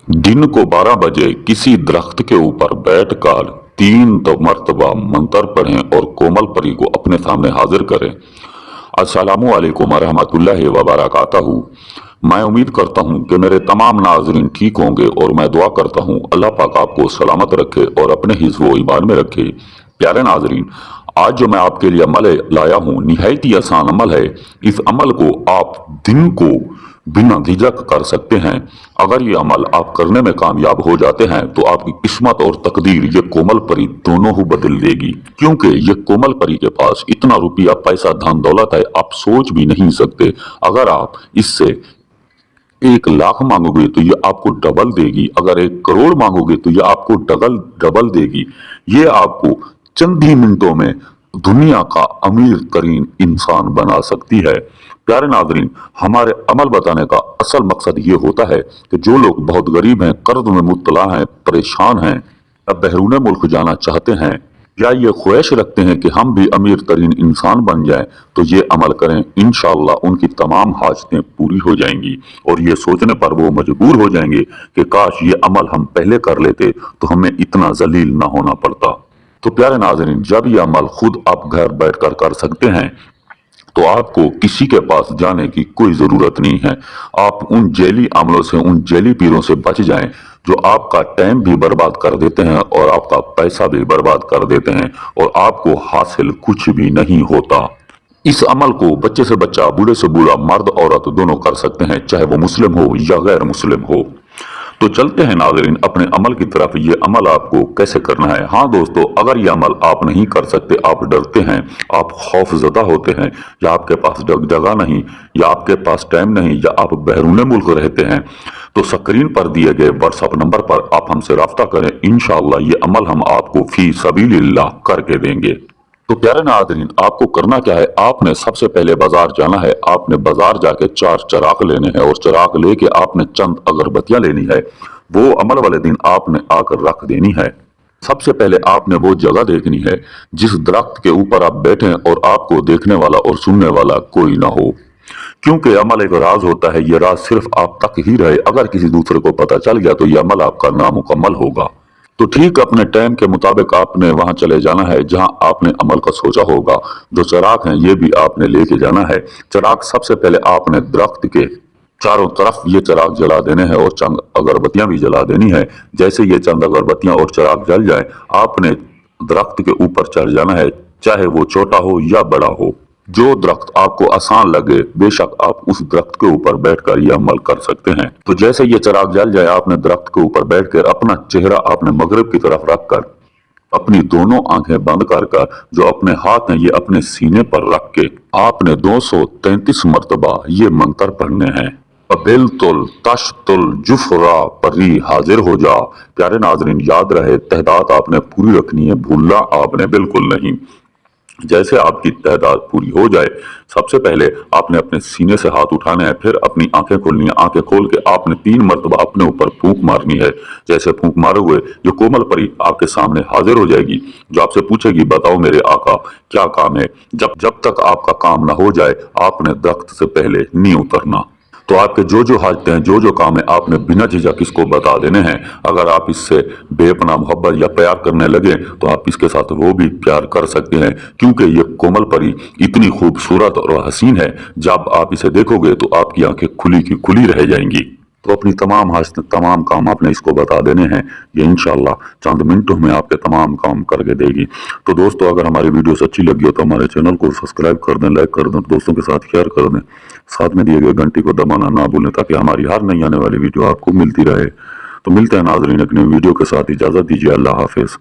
दिन को 12 बजे किसी दरख्त के ऊपर बैठकर 3 मरतबा मंत्र पढ़ें और कोमल परी को अपने सामने हाजिर करें। अस्सलामु अलैकुम रहमतुल्लाहि व बरकातहू। मैं उम्मीद करता हूँ कि मेरे तमाम नाज़रीन ठीक होंगे और मैं दुआ करता हूँ अल्लाह पाक आपको सलामत रखे और अपने हिज़्ब व ईमान में रखे। प्यारे नाज़रीन, आज जो मैं आपके लिए अमल लाया हूँ निहायत ही आसान अमल है। इस अमल को आप दिन को बिना झिझक कर सकते हैं। अगर ये अमल आप करने में कामयाब हो जाते हैं तो आपकी किस्मत और तकदीर ये कोमल परी दोनों ही बदल देगी, क्योंकि ये कोमल परी के पास इतना रुपया पैसा धन दौलत है आप सोच भी नहीं सकते। अगर आप इससे 1 लाख मांगोगे तो ये आपको डबल देगी, अगर 1 करोड़ मांगोगे तो ये आपको डबल देगी। ये आपको चंद ही मिनटों में दुनिया का अमीर तरीन इंसान बना सकती है। प्यारे नाज़रीन, हमारे अमल बताने का असल मकसद ये होता है कि जो लोग बहुत गरीब हैं, कर्ज में मुब्तला हैं, परेशान हैं, अब बहरूने मुल्क जाना चाहते हैं या ये ख्वाहिश रखते हैं कि हम भी अमीर तरीन इंसान बन जाएं, तो ये अमल करें। इंशाअल्लाह उनकी तमाम हाजतें पूरी हो जाएंगी और ये सोचने पर वो मजबूर हो जाएंगे कि काश ये अमल हम पहले कर लेते तो हमें इतना जलील ना होना पड़ता। तो प्यारे नाज़रीन, जब ये अमल खुद आप घर बैठकर कर सकते हैं तो आपको किसी के पास जाने की कोई जरूरत नहीं है। आप उन जेली अमलों से, उन जेली पीरों से बच जाएं जो आपका टाइम भी बर्बाद कर देते हैं और आपका पैसा भी बर्बाद कर देते हैं और आपको हासिल कुछ भी नहीं होता। इस अमल को बच्चे से बच्चा, बूढ़े से बूढ़ा, मर्द औरत दोनों कर सकते हैं, चाहे वो मुस्लिम हो या गैर मुस्लिम हो। तो चलते हैं नाज़रीन अपने अमल की तरफ। ये अमल आपको कैसे करना है। हाँ दोस्तों, अगर ये अमल आप नहीं कर सकते, आप डरते हैं, आप खौफजदा होते हैं, या आपके पास जगह नहीं, या आपके पास टाइम नहीं, या आप बहरूने मुल्क रहते हैं, तो स्क्रीन पर दिए गए व्हाट्सएप नंबर पर आप हमसे रब्ता करें। इंशाअल्लाह ये अमल हम आपको फी सबीलिल्लाह करके देंगे। तो प्यारे नाज़रीन, आपको करना क्या है, आपने सबसे पहले बाजार जाना है। आपने बाजार जाके 4 चिराग लेने हैं और चिराग लेके आपने चंद अगरबत्तियां लेनी है। वो अमल वाले दिन आपने आकर रख देनी है। सबसे पहले आपने वो जगह देखनी है जिस दरख्त के ऊपर आप बैठे और आपको देखने वाला और सुनने वाला कोई ना हो, क्योंकि अमल एक राज होता है। ये राज सिर्फ आप तक ही रहे, अगर किसी दूसरे को पता चल गया तो ये अमल आपका नामुकम्मल होगा। तो ठीक अपने टाइम के मुताबिक आपने वहां चले जाना है जहां आपने अमल का सोचा होगा। जो चिराग हैं ये भी आपने लेके जाना है। चिराग सबसे पहले आपने दरख्त के चारों तरफ ये चिराग जला देने हैं और चंद अगरबत्तियां भी जला देनी है। जैसे ये चंद अगरबत्तियां और चिराग जल जाए, आपने दरख्त के ऊपर चढ़ जाना है, चाहे वो छोटा हो या बड़ा हो। जो दरख्त आपको आसान लगे, बेशक आप उस दरख्त के ऊपर बैठकर ये अमल कर सकते हैं। तो जैसे ये चिराग जल जाए, आपने दरख्त के ऊपर बैठकर अपना चेहरा आपने मगरिब की तरफ रखकर अपनी दोनों आंखें बंद कर जो अपने हाथ हैं ये अपने सीने पर रख के आपने 233 मरतबा ये मंत्र पढ़ने हैं। अबिलतुल तशतुल जुफरा परी हाजिर हो जा। प्यारे नाजरीन, याद रहे तहदात आपने पूरी रखनी है, भूलना आपने बिल्कुल नहीं। जैसे आपकी तादाद पूरी हो जाए, सबसे पहले आपने अपने सीने से हाथ उठाने हैं, फिर अपनी आंखें खोलनी है। आंखें खोल के आपने 3 मरतबा अपने ऊपर फूंक मारनी है। जैसे फूंक मारे हुए ये कोमल परी आपके सामने हाजिर हो जाएगी, जो आपसे पूछेगी बताओ मेरे आका क्या काम है। जब तक आपका काम ना हो जाए आपने दरख्त से पहले नहीं उतरना। तो आपके जो हाजतें हैं, जो काम है, आपने बिना झिझक इसको बता देने हैं। अगर आप इससे बेपनाह मोहब्बत या प्यार करने लगे तो आप इसके साथ वो भी प्यार कर सकते हैं, क्योंकि ये कोमल परी इतनी खूबसूरत और हसीन है, जब आप इसे देखोगे तो आपकी आंखें खुली की खुली रह जाएंगी। तो अपनी तमाम हाजतें, तमाम काम आपने इसको बता देने हैं। ये इंशाल्लाह चंद मिनटों में आपके तमाम काम करके देगी। तो दोस्तों, अगर हमारी वीडियोस अच्छी लगी हो तो हमारे चैनल को सब्सक्राइब कर दें, लाइक कर दें, दोस्तों के साथ शेयर कर दें, साथ में दिए गए घंटी को दबाना ना भूलें ताकि हमारी हर नई आने वाली वीडियो आपको मिलती रहे। तो मिलते हैं नाजरीन एक नई वीडियो के साथ, इजाजत दीजिए, अल्लाह हाफिज।